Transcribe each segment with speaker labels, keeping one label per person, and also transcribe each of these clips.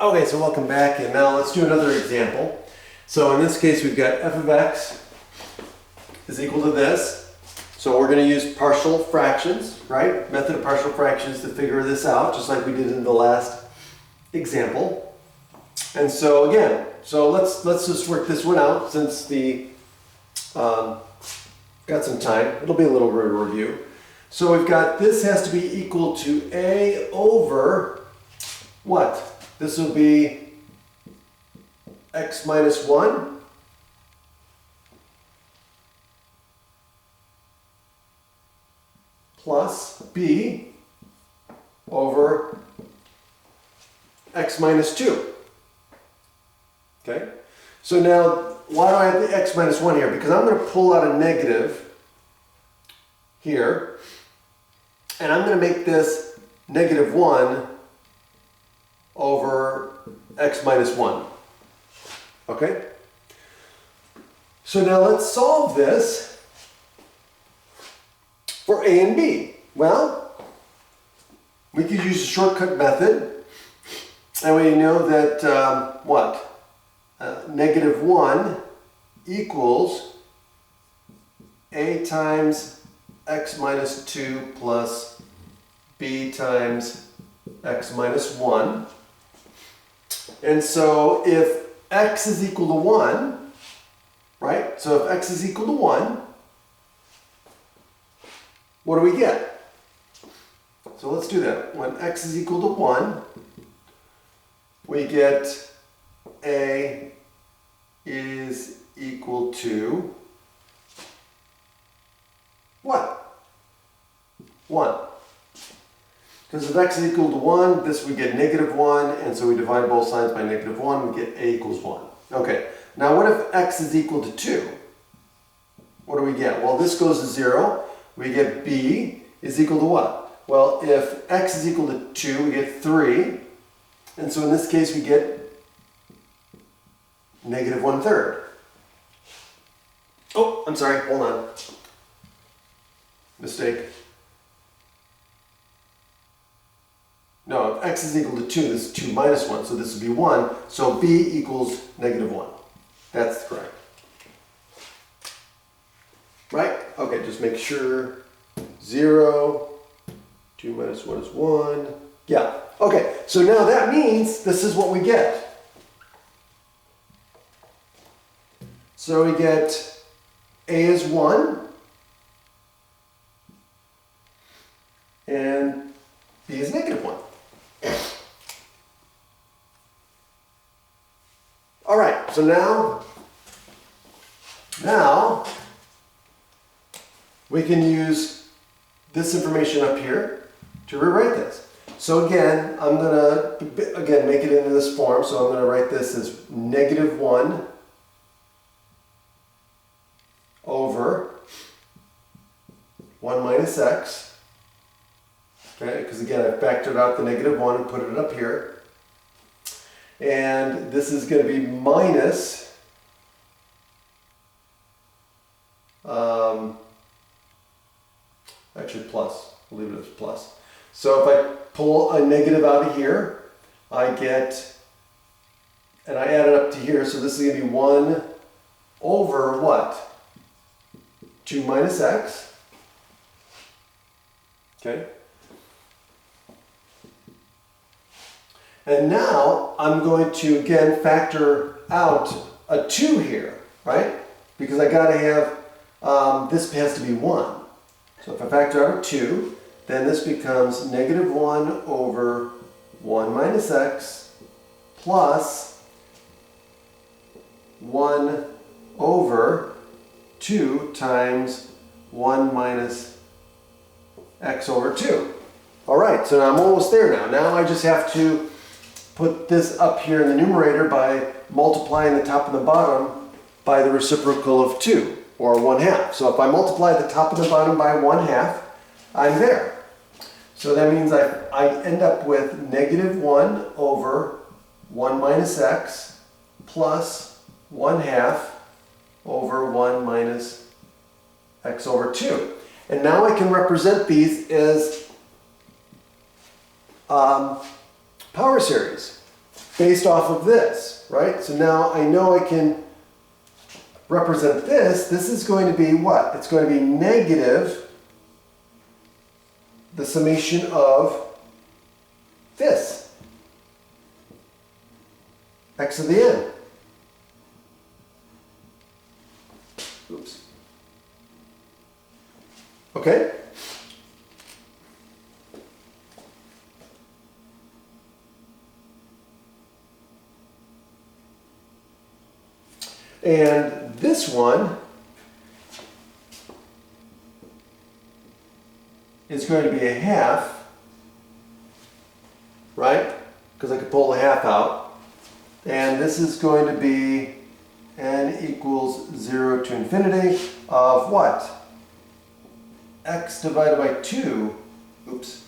Speaker 1: Okay, so welcome back, and now let's do another example. So in this case, we've got f of x is equal to this. So we're going to use partial fractions, right? Method of partial fractions to figure this out, just like we did in the last example. And so again, let's just work this one out since the got some time. It'll be a little bit of a review. So we've got this has to be equal to a over what? This will be x minus 1 plus b over x minus 2. Okay? So now, why do I have the x minus 1 here? Because I'm going to pull out a negative here, and I'm going to make this negative 1 over x minus 1. Okay? So now let's solve this for a and b. Well, we could use the shortcut method, and we know that negative 1 equals a times x minus 2 plus b times x minus 1. And so if x is equal to 1, right? So if x is equal to 1, what do we get? So let's do that. When x is equal to 1, we get a is equal to what? 1. Because if x is equal to 1, this we get negative 1, and so we divide both sides by negative 1, we get a equals 1. Okay, now what if x is equal to 2? What do we get? Well, this goes to 0. We get b is equal to what? Well, if x is equal to 2, we get 3. And so in this case, we get negative 1/3. Oh, I'm sorry, hold on. Mistake. No, if x is equal to 2, this is 2 minus 1, so this would be 1. So b equals negative 1. That's correct. Right? Okay, just make sure. 0, 2 minus 1 is 1. Yeah. Okay, so now that means this is what we get. So we get a is 1, and b is negative 1. All right, so now we can use this information up here to rewrite this. So again, I'm going to make it into this form. So I'm going to write this as negative 1 over 1 minus x. Okay, because again, I factored out the negative 1 and put it up here. And this is going to be minus actually plus. We'll leave it as plus. So if I pull a negative out of here, I get, and I add it up to here, so this is going to be 1 over what? 2 minus x. Okay. And now I'm going to again factor out a 2 here, right? Because I got to have, this has to be 1. So if I factor out a 2, then this becomes negative 1 over 1 minus x plus 1 over 2 times 1 minus x over 2. All right, so I'm almost there now. Now I just have to put this up here in the numerator by multiplying the top and the bottom by the reciprocal of 2, or 1/2. So if I multiply the top and the bottom by 1/2, I'm there. So that means I end up with negative 1 over 1 minus x plus 1/2 over 1 minus x over 2. And now I can represent these as power series. based off of this, right? So now I know I can represent this. This is going to be what? It's going to be negative the summation of this, x to the n. Oops. Okay? And this one is going to be a half, right? Because I could pull the half out. And this is going to be n equals 0 to infinity of what? X divided by 2, oops,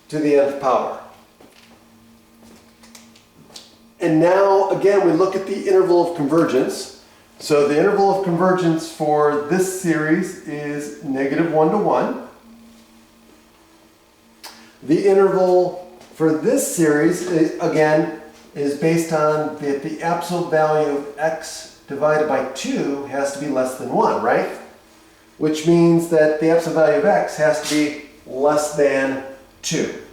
Speaker 1: to the nth power. And now, again, we look at the interval of convergence. So the interval of convergence for this series is -1 to 1. The interval for this series, again, is based on that the absolute value of x divided by 2 has to be less than 1, right? Which means that the absolute value of x has to be less than 2.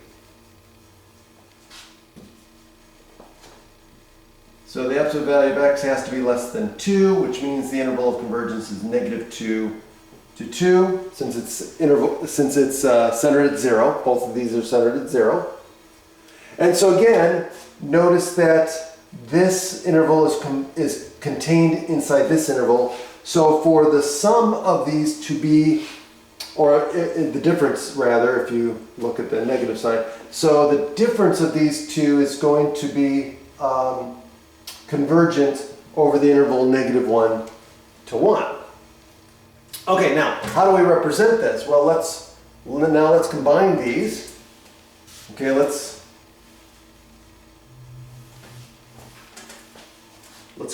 Speaker 1: So the absolute value of x has to be less than 2, which means the interval of convergence is -2 to 2, since it's centered at 0. Both of these are centered at 0. And so again, notice that this interval is contained inside this interval. So for the sum of these to be, or the difference rather, if you look at the negative side, so the difference of these two is going to be convergent over the interval -1 to 1. Okay, now how do we represent this? Well, let's combine these. Okay, let's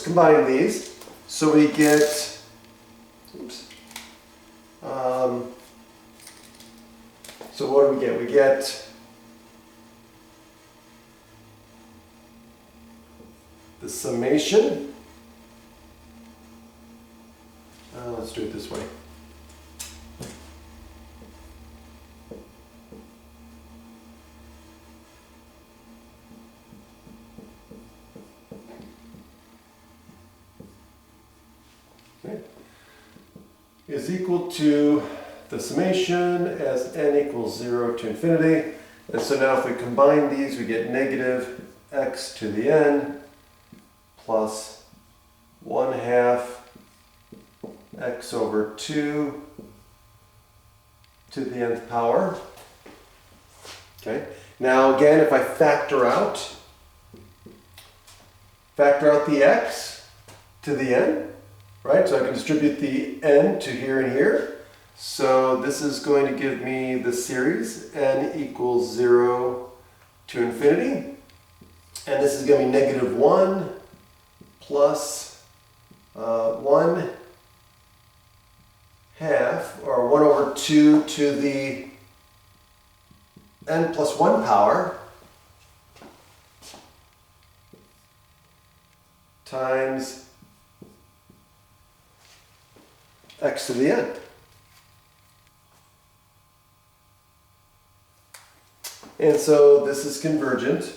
Speaker 1: combine these. So we get, oops. So what do we get? We get the summation. Let's do it this way. Okay. Is equal to the summation as n equals 0 to infinity. And so now if we combine these, we get negative x to the n plus 1/2 x over 2 to the nth power. Okay. Now again, if I factor out the x to the n, right? So I can distribute the n to here and here. So this is going to give me the series n equals 0 to infinity. And this is going to be -1 plus 1/2, or 1 over 2 to the n plus 1 power times x to the n. And so this is convergent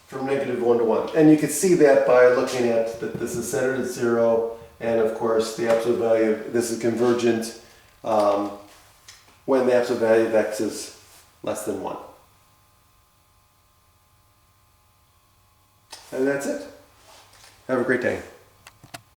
Speaker 1: from -1 to 1. And you can see that by looking at that this is centered at 0, and of course the absolute value, this is convergent when the absolute value of x is less than 1. And that's it. Have a great day.